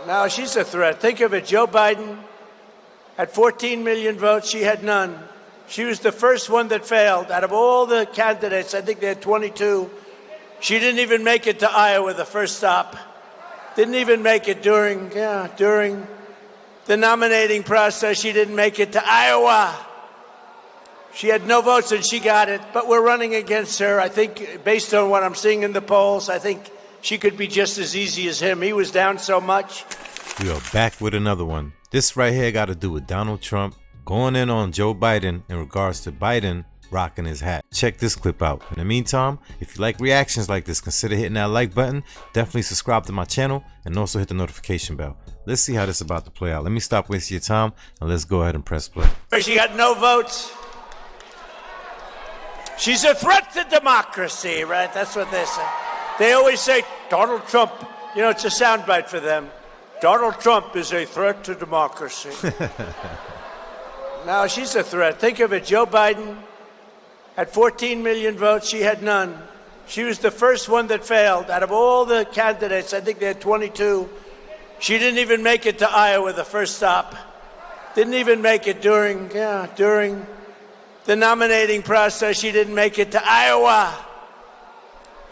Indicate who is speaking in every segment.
Speaker 1: Now she's a threat. Think of it. Joe Biden had 14 million votes. She had none. She was the first one that failed. Out of all the candidates, I think they had 22. She didn't even make it to Iowa, the first stop. Didn't even make it during the nominating process. She didn't make it to Iowa. She had no votes and she got it. But we're running against her. I think, based on what I'm seeing in the polls, I think she could be just as easy as him. He was down so much.
Speaker 2: We are back with another one. This right here got to do with Donald Trump going in on Joe Biden in regards to Biden rocking his hat. Check this clip out. In the meantime, if you like reactions like this, consider hitting that like button. Definitely subscribe to my channel and also hit the notification bell. Let's see how this is about to play out. Let me stop wasting your time and let's go ahead and press play.
Speaker 1: She got no votes. She's a threat to democracy, right? That's what they say. They always say Donald Trump, you know, it's a soundbite for them. Donald Trump is a threat to democracy. Now she's a threat. Think of it. Joe Biden had 14 million votes. She had none. She was the first one that failed. Out of all the candidates, I think they had 22. She didn't even make it to Iowa, the first stop. Didn't even make it during the nominating process. She didn't make it to Iowa.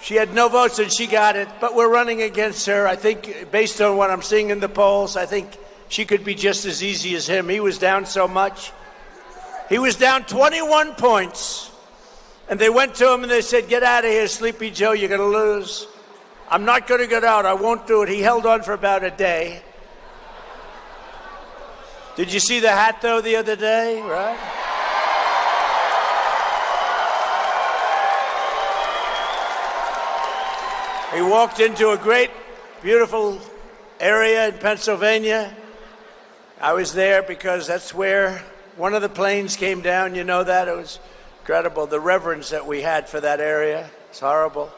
Speaker 1: She had no votes and she got it. But we're running against her. I think, based on what I'm seeing in the polls, I think she could be just as easy as him. He was down so much. He was down 21 points. And they went to him and they said, get out of here, Sleepy Joe, you're going to lose. I'm not going to get out. I won't do it. He held on for about a day. Did you see the hat, though, the other day, right? He walked into a great, beautiful area in Pennsylvania. I was there because that's where one of the planes came down. You know that? It was incredible. The reverence that we had for that area. It's horrible.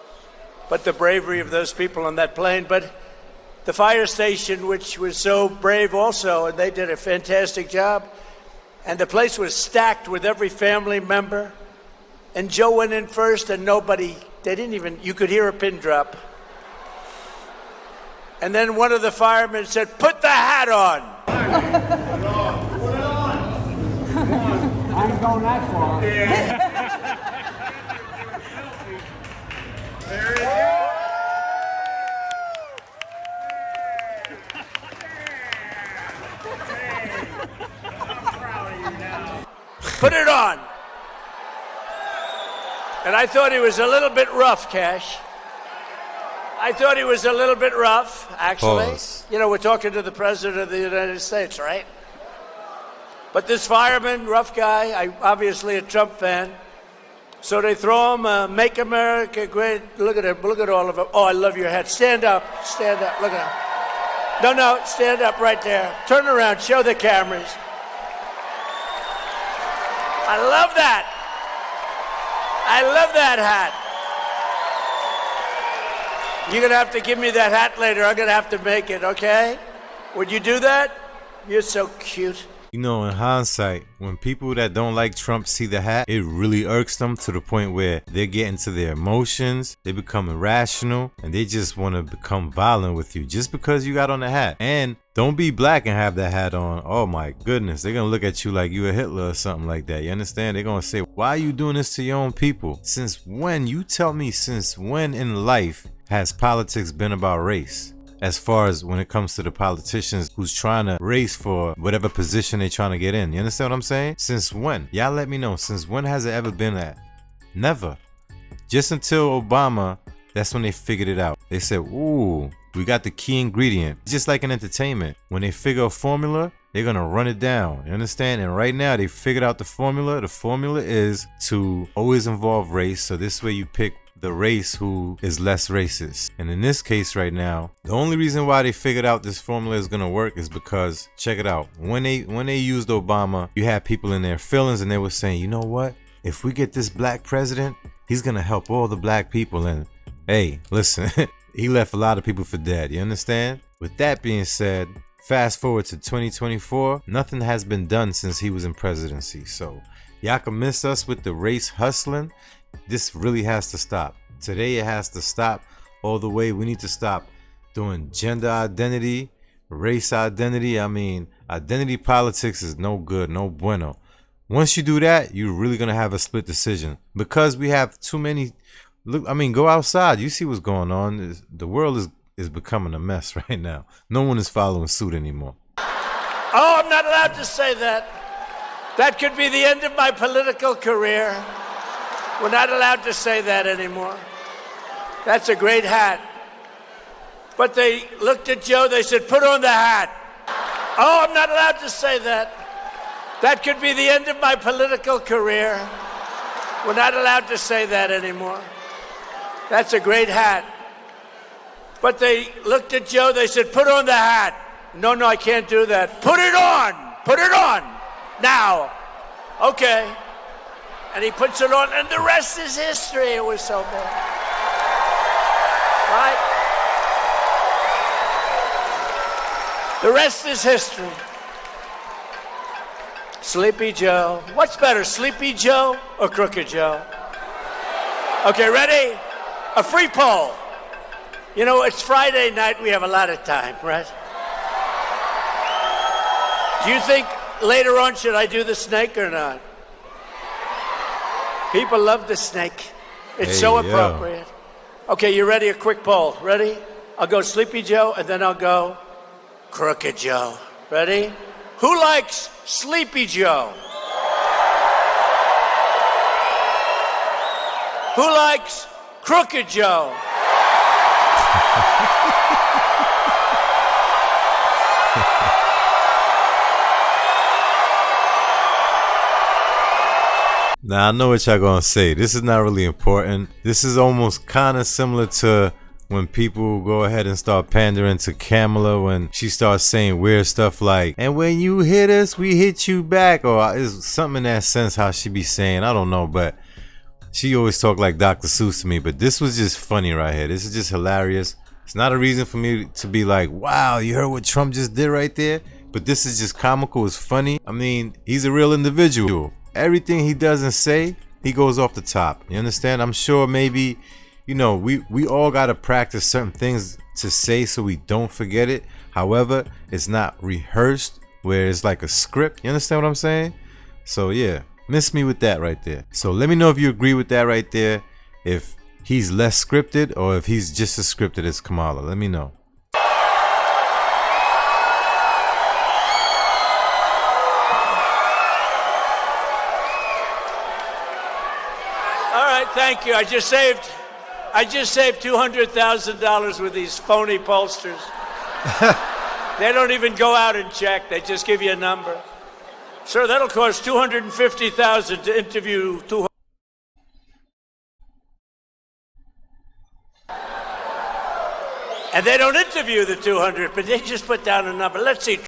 Speaker 1: But the bravery of those people on that plane. But the fire station, which was so brave also, and they did a fantastic job. And the place was stacked with every family member. And Joe went in first and nobody, they didn't even, you could hear a pin drop. And then one of the firemen said, put the hat on.
Speaker 3: Put it on. I ain't going that far. Yeah. There it is. I'm proud of you now.
Speaker 1: Put it on. And I thought he was a little bit rough, Cash. I thought he was a little bit rough, actually.
Speaker 2: Pause.
Speaker 1: You know, we're talking to the President of the United States, right? But this fireman, rough guy, obviously a Trump fan. So they throw him, Make America Great. Look at him. Look at all of them. Oh, I love your hat. Stand up. Stand up. Look at him. No, stand up right there. Turn around. Show the cameras. I love that. I love that hat. You're going to have to give me that hat later. I'm going to have to make it, okay? Would you do that? You're so cute.
Speaker 2: You know, in hindsight, when people that don't like Trump see the hat, it really irks them to the point where they're getting to their emotions, they become irrational, and they just want to become violent with you just because you got on the hat. And don't be black and have that hat on. Oh my goodness, they're going to look at you like you a Hitler or something like that. You understand? They're going to say, why are you doing this to your own people? Since when? You tell me, since when in life has politics been about race? As far as when it comes to the politicians who's trying to race for whatever position they're trying to get in. You understand what I'm saying? Since when? Y'all let me know. Since when has it ever been that? Never. Just until Obama, that's when they figured it out. They said, ooh, we got the key ingredient. Just like in entertainment. When they figure a formula, they're going to run it down. You understand? And right now they figured out the formula. The formula is to always involve race. So this way you pick the race who is less racist. And in this case right now, the only reason why they figured out this formula is gonna work is because, check it out, when they used Obama, you had people in their feelings and they were saying, you know what, if we get this black president, he's gonna help all the black people. And hey, listen, he left a lot of people for dead. You understand? With that being said, fast forward to 2024, nothing has been done since he was in presidency. So y'all can miss us with the race hustling. This really has to stop. Today it has to stop all the way. We need to stop doing gender identity, race identity. I mean, identity politics is no good, no bueno. Once you do that, you're really gonna have a split decision because we have too many. Look, I mean, go outside. You see what's going on. The world is becoming a mess right now. No one is following suit anymore.
Speaker 1: Oh, I'm not allowed to say that. That could be the end of my political career. We're not allowed to say that anymore. That's a great hat. But they looked at Joe, they said, put on the hat. Oh, I'm not allowed to say that. That could be the end of my political career. We're not allowed to say that anymore. That's a great hat. But they looked at Joe, they said, put on the hat. No, I can't do that. Put it on! Put it on! Now. Okay. And he puts it on, and the rest is history. It was so bad. Right? The rest is history. Sleepy Joe. What's better, Sleepy Joe or Crooked Joe? Okay, ready? A free poll. You know, it's Friday night. We have a lot of time, right? Do you think later on should I do the snake or not? People love the snake. It's so appropriate. Okay, you ready? A quick poll. Ready? I'll go Sleepy Joe, and then I'll go Crooked Joe. Ready? Who likes Sleepy Joe? Who likes Crooked Joe?
Speaker 2: Now, I know what y'all gonna say. This is not really important. This is almost kind of similar to when people go ahead and start pandering to Kamala when she starts saying weird stuff like, and when you hit us, we hit you back. Or it's something in that sense how she be saying. I don't know, but she always talk like Dr. Seuss to me. But this was just funny right here. This is just hilarious. It's not a reason for me to be like, wow, you heard what Trump just did right there? But this is just comical. It's funny. I mean, he's a real individual. Everything he doesn't say, he goes off the top. You understand? I'm sure maybe, you know, we all got to practice certain things to say so we don't forget it. However, it's not rehearsed where it's like a script. You understand what I'm saying? So yeah, miss me with that right there. So let me know if you agree with that right there. If he's less scripted or if he's just as scripted as Kamala. Let me know.
Speaker 1: Thank you. I just saved $200,000 with these phony pollsters. They don't even go out and check. They just give you a number. Sir, that'll cost $250,000 to interview 200. And they don't interview the 200, but they just put down a number. Let's see.